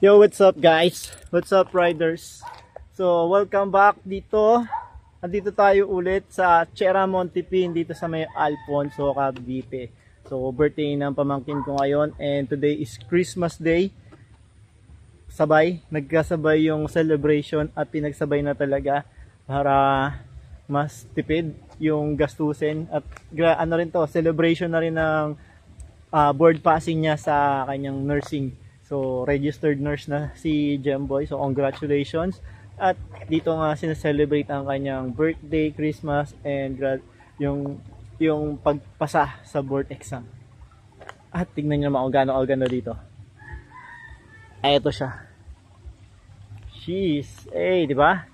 Yo, what's up guys? What's up riders? So, welcome back dito. Andito tayo ulit sa Sierra Montipin dito sa may Alfonso, Cavite. So, birthday ng pamangkin ko ngayon and today is Christmas Day. Nagkasabay yung celebration at pinagsabay na talaga para mas tipid yung gastusin at ano rin to, celebration na rin ng board passing niya sa kanyang nursing. So, registered nurse na si Gemboy. So, congratulations. At dito nga sineselebrate ang kanyang birthday, Christmas, and yung pagpasa sa board exam. At tignan nyo naman kung gaano dito. Ay, ito siya. Jeez. Eh, di ba?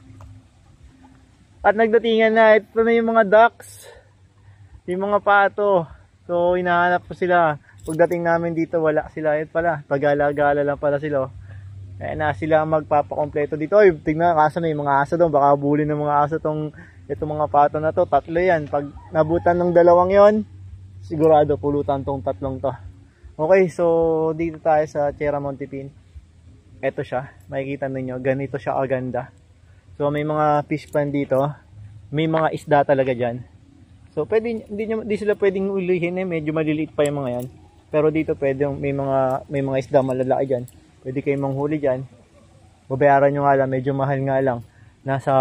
At nagdatingan na. Ito na yung mga ducks. Yung mga pato. So, hinahanap ko sila. Pagdating namin dito, wala sila. Ito pala, pagala-gala lang pala sila. Kaya na sila magpapakompleto dito. Ay, tignan, kaso na yung mga aso doon. Baka bulin ng mga aso itong mga pato na to. Tatlo yan. Pag nabutan ng dalawang yon, sigurado pulutan tong tatlong to. Okay, so dito tayo sa Sierra Montipin. Ito siya. Makikita ninyo. Ganito siya kaganda. So, may mga fish pan dito. May mga isda talaga dyan. So, pwede, hindi sila pwedeng ulihin eh. Medyo maliliit pa yung mga yan. Pero dito pwede may mga isda malalaki diyan. Pwede kayong manghuli diyan. Babayaran niyo nga lang, medyo mahal nga lang. Nasa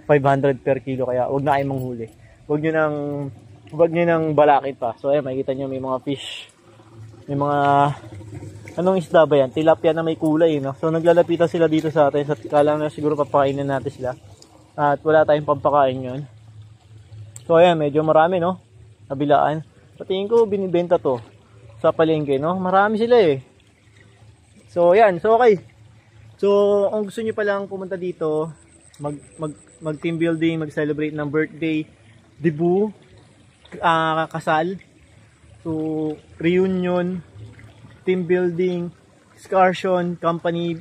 500 per kilo kaya wag na kayong manghuli. Wag niyo nang balakid pa. So ayan, makikita niyo may mga fish. May mga anong isda ba yan? Tilapia na may kulay, no? So naglalapitan sila dito sa atin. Sa kala na siguro papakainin natin sila. At wala tayong pampakain ngayon. So ayan, medyo marami, no? Kabilaan. Sa tingin ko binibenta to sa palengke, no? Marami sila eh. So, yan. So, okay. So, kung gusto nyo palang pumunta dito, mag team building, mag-celebrate ng birthday, debut, kasal, so, reunion, team building, excursion, company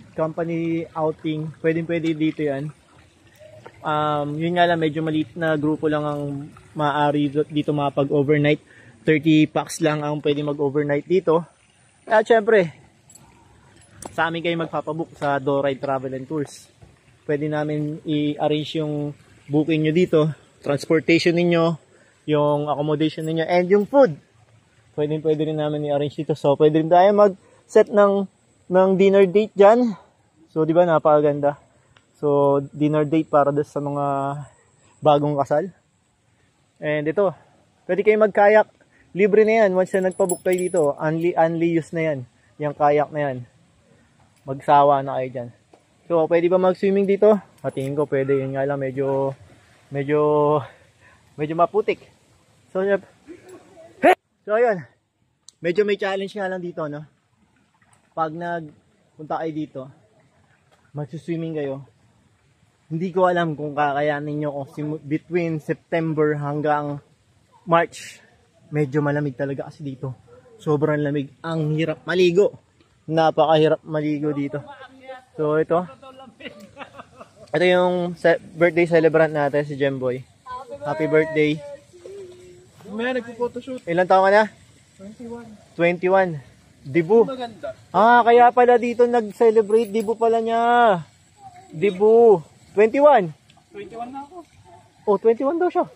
outing, pwede dito yan. Yun nga lang, medyo maliit na grupo lang ang maaari dito mapag-overnight. 30 packs lang ang pwede mag-overnight dito. At syempre, sa amin kayo magpapabook sa DoRide Travel and Tours. Pwede namin i-arrange yung booking nyo dito, transportation ninyo, yung accommodation ninyo, and yung food. Pwede rin namin i-arrange dito. So, pwede rin tayo mag-set ng dinner date dyan. So, di ba, napakaganda. So, dinner date para sa mga bagong kasal. And ito, pwede kayo mag-kayak. Libre na yan. Once na nagpabook kayo dito, only use na yan. Yung kayak na yan. Magsawa na kayo dyan. So, pwede ba mag-swimming dito? Tingin ko pwede. Yun nga lang, medyo maputik. So, ayun. Medyo may challenge nga lang dito, no? Pag nagpunta kayo dito, mag-swimming kayo. Hindi ko alam kung kakayanin nyo kung between September hanggang March. Medyo malamig talaga kasi dito. Sobrang lamig. Ang hirap maligo. Napakahirap maligo dito. So ito. Ito yung birthday celebrant natin si Gemboy. Happy birthday. May nagpo-photoshoot. Ilan taon ka na? 21. Debut. Kaya pala dito nag-celebrate. Debut pala niya. Debut. 21. 21 na ako. Oh, 21 daw siya.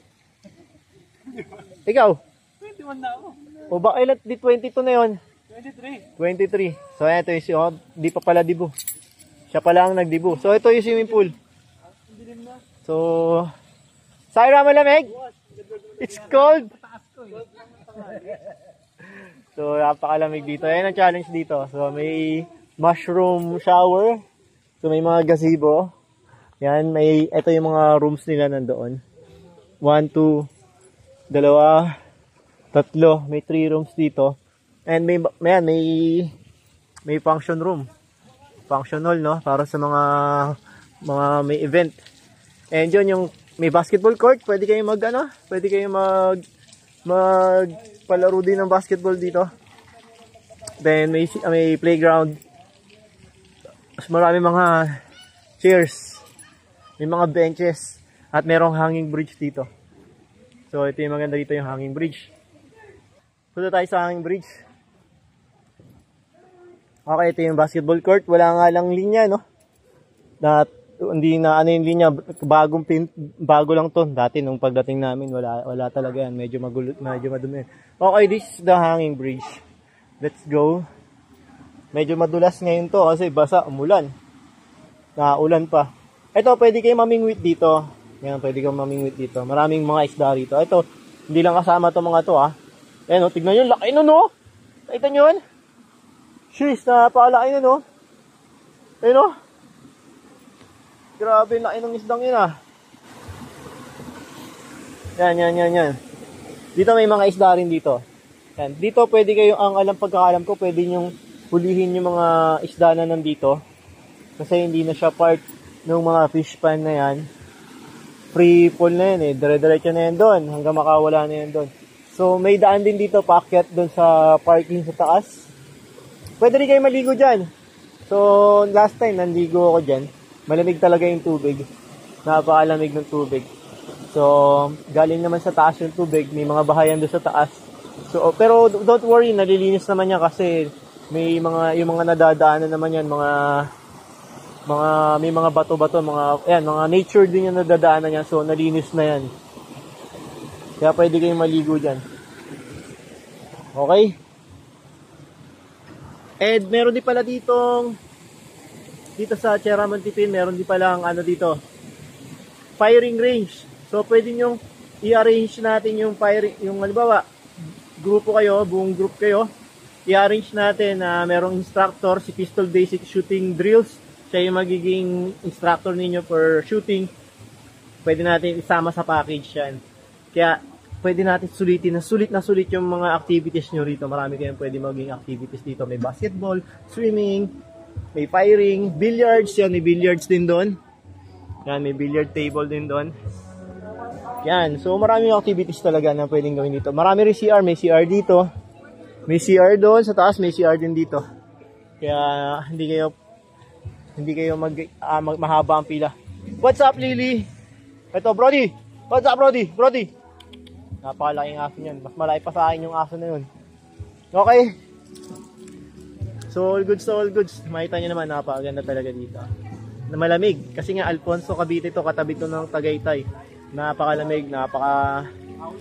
Ikaw? 21 na ako. O baka ilan, di 22 na yun? 23. So ito yung di pa pala dibu. Siya pala ang nagdibu. So ito yung swimming pool. So, Syra, malamig? It's cold. So napakalamig dito. Ayan ang challenge dito. So may mushroom shower. So may mga gazebo. Yan, ito yung mga rooms nila nandoon. 1, 2, 2, 3. May 3 rooms dito. And may function room. Function hall, no? Para sa mga may event. And yun yung may basketball court. Pwede kayong pwede kayong palaro din ng basketball dito. Then may playground. Mas marami mga chairs. May mga benches. At merong hanging bridge dito. So ito yung maganda dito, yung hanging bridge. Punta tayo sa hanging bridge. Okay, ito yung basketball court. Wala nga lang linya, no? Hindi na ano yung linya, bago lang to. Dati nung pagdating namin, wala talaga yan. Medyo magulo, medyo madumi. Okay, this is the hanging bridge. Let's go. Medyo madulas ngayon to kasi basa, umulan. Ulan pa. Ito, pwede kayo mamingwit dito. Yan, pwede kayo mamingwit dito. Maraming mga isda rito. Ito, hindi lang kasama to mga to, ha. Ayan, tignan nyo, laki nun, no? Nakita nyo yun? Sheesh, napakalaki nun, no? Ayun, no? Grabe, laki ng isdang yun, ah. Yan. Dito may mga isda rin dito. Yan. Dito pwede kayo, pagkakalam ko, pwede nyong hulihin yung mga isda na nandito. Kasi hindi na siya part ng mga fish pan na yan. Free fall na yan, eh. Dire-diretso na yan doon. Hanggang makawala na yan doon. So, may daan din dito, paakyat doon sa parking sa taas. Pwede rin kayo maligo dyan. So, last time, nanligo ako dyan. Malamig talaga yung tubig. Napakalamig ng tubig. So, galing naman sa taas yung tubig. May mga bahayan doon sa taas. So, pero don't worry, nalilinis naman yan kasi may yung mga nadadaanan naman yan, may mga bato-bato, mga nature din yung nadadaanan yan. So, nalinis na yan. Kaya pwede kayong maligo dyan. Okay? And meron din pala dito sa Sierra Montipin, meron din pala dito, firing range. So pwede nyo i-arrange natin yung halimbawa, buong group kayo, i-arrange natin na merong instructor, si Pistol Basic Shooting Drills, siya yung magiging instructor ninyo for shooting. Pwede natin isama sa package yan. Kaya pwede natin sulit yung mga activities nyo rito. Marami kayong pwede maging activities dito. May basketball, swimming, may firing, billiards. Yan, may billiards din doon. Yan, may billiard table din doon. Yan, so maraming activities talaga na pwedeng gawin dito. Marami rin CR, may CR dito. May CR doon, sa taas may CR din dito. Kaya hindi kayo mahaba ang pila. What's up, Lily? Ito, Brody. What's up, Brody? Napakalaking aso niyan. Mas malaki pa sa akin yung aso na yun. Okay. So, all goods. Makita nyo naman, napakaganda talaga dito. Na malamig. Kasi nga, Alfonso Cavite to, katabi to ng Tagaytay. Napakalamig,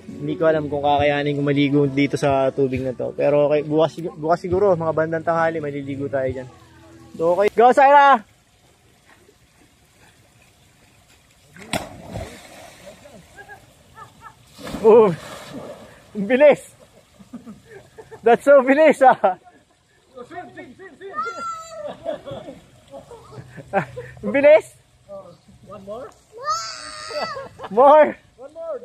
hindi ko alam kung kakayanin kung maligo dito sa tubig na to. Pero okay, bukas siguro, mga bandang tanghali, maliligo tayo dyan. So, okay. Go, Syra! Boom! Bilis! That's so bilis, ah! Bilis! One more? More! One more!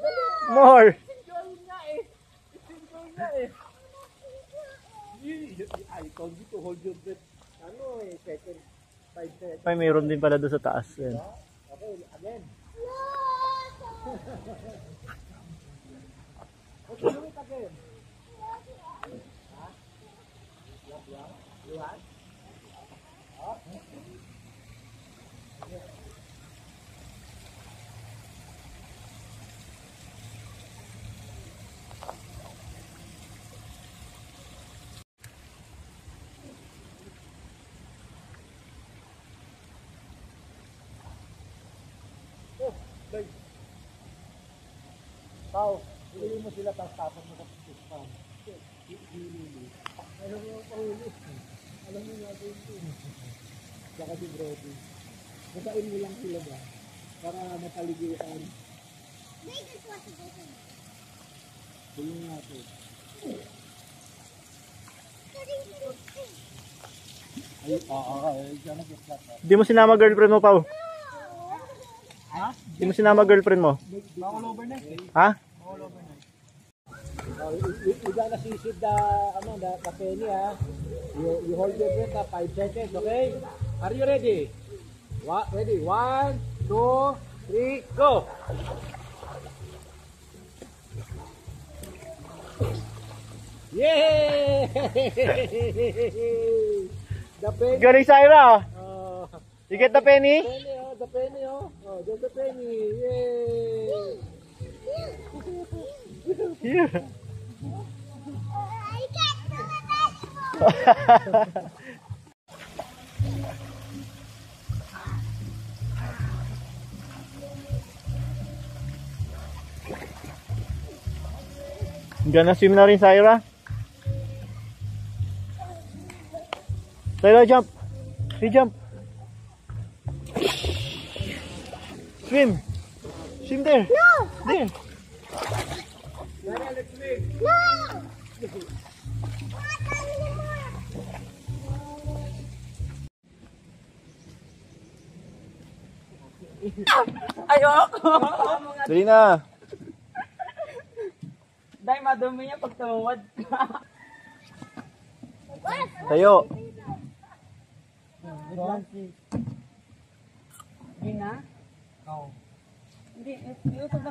More! Enjoying nga eh! It's enjoying nga eh! I told you to hold your breath. Second. 5 seconds. Ay, mayroon din pala doon sa taas. Yan. Okay, again. Let's do it again. You want? Pao, huli mo sila tapos tapos mo sa pispan. Alam mo yung pahuli. Alam mo yung gagawin ko. Saka si Brody. Basain mo lang sila ba? Para mataliguan. Huli natin. Ay, Di mo sinama girlfriend mo, Pao? ha? Di mo sinama girlfriend mo? Bawal overnight eh. Ha? Bawal overnight. We're gonna sisip the penny, ha? You hold your breath, 5 seconds, okay? Are you ready? Ready? 1, 2, 3, go! Yay! The penny. Galing, Syra! Oh, You get the penny? the penny, oh. Oh, there's the penny. Yay! Yeah. Gonna swim na rin, Syra. Syra, jump. Hey, jump. Swim. Swim there. No! There. No! Ayoko! Dali na. Dahil madumi niya pag tumuwad ka. Tayo. Hindi na? Oo. Hindi,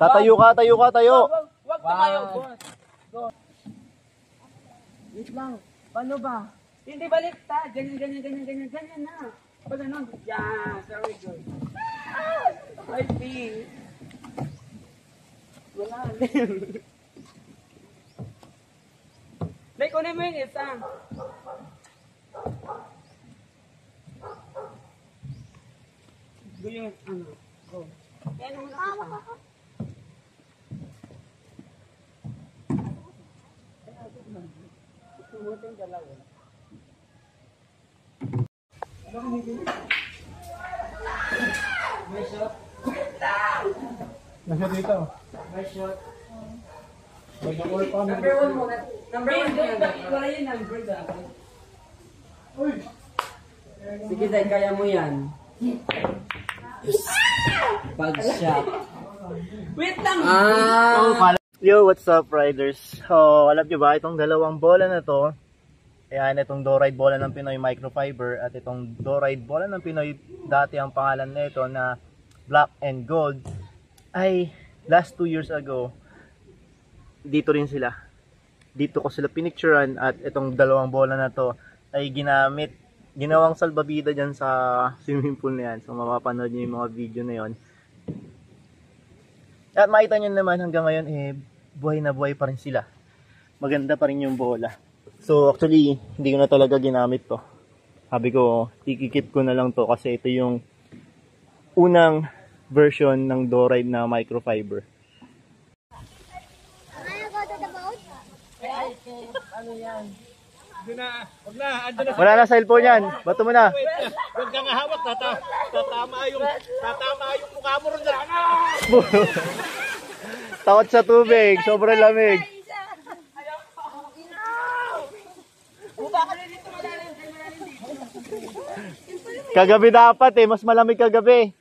Tatayo ka, tayo ka, tayo. Wag tumayo, boss. Go. Wait lang. Paano ba? Hindi baliktad. Ganyan na. Pag ano, yeah, very good. My feet. Wala. Like, kunin mo yung isa. Go yung, ano, go. Yan mo na kita. Sumutin yung dalawa. May shot. Nasa dito. May shot. Mag-all pa. Number 1 muna. Number 1 yan. Wala yung number dapat. Uy! Sige, Day, kaya mo yan. Bag shot. Wait lang! Yo, what's up, riders? So, alam nyo ba, itong dalawang bola na to, ayan, itong Doride bola ng Pinoy Microfiber at itong Doride bola ng Pinoy, dati ang pangalan nito na Black and Gold, ay last 2 years ago, dito rin sila. Dito ko sila pinicturean at itong dalawang bola na to ay ginawang salbabida dyan sa swimming pool na yan. So, mapapanood nyo yung mga video na yon. At makita nyo naman hanggang ngayon, buhay na buhay pa rin sila. Maganda pa rin yung bola. So actually, hindi ko na talaga ginamit to. Sabi ko, ikikip ko na lang to kasi ito yung unang version ng Doride na microfiber. Ano yan? Wag na, andun na. Wala na cellphone yan. Bato mo na. Huwag kang hawak, tatama yung mukha mo rin dyan. Takot sa tubig. Sobrang lamig. Kagabi dapat mas malamig kagabi.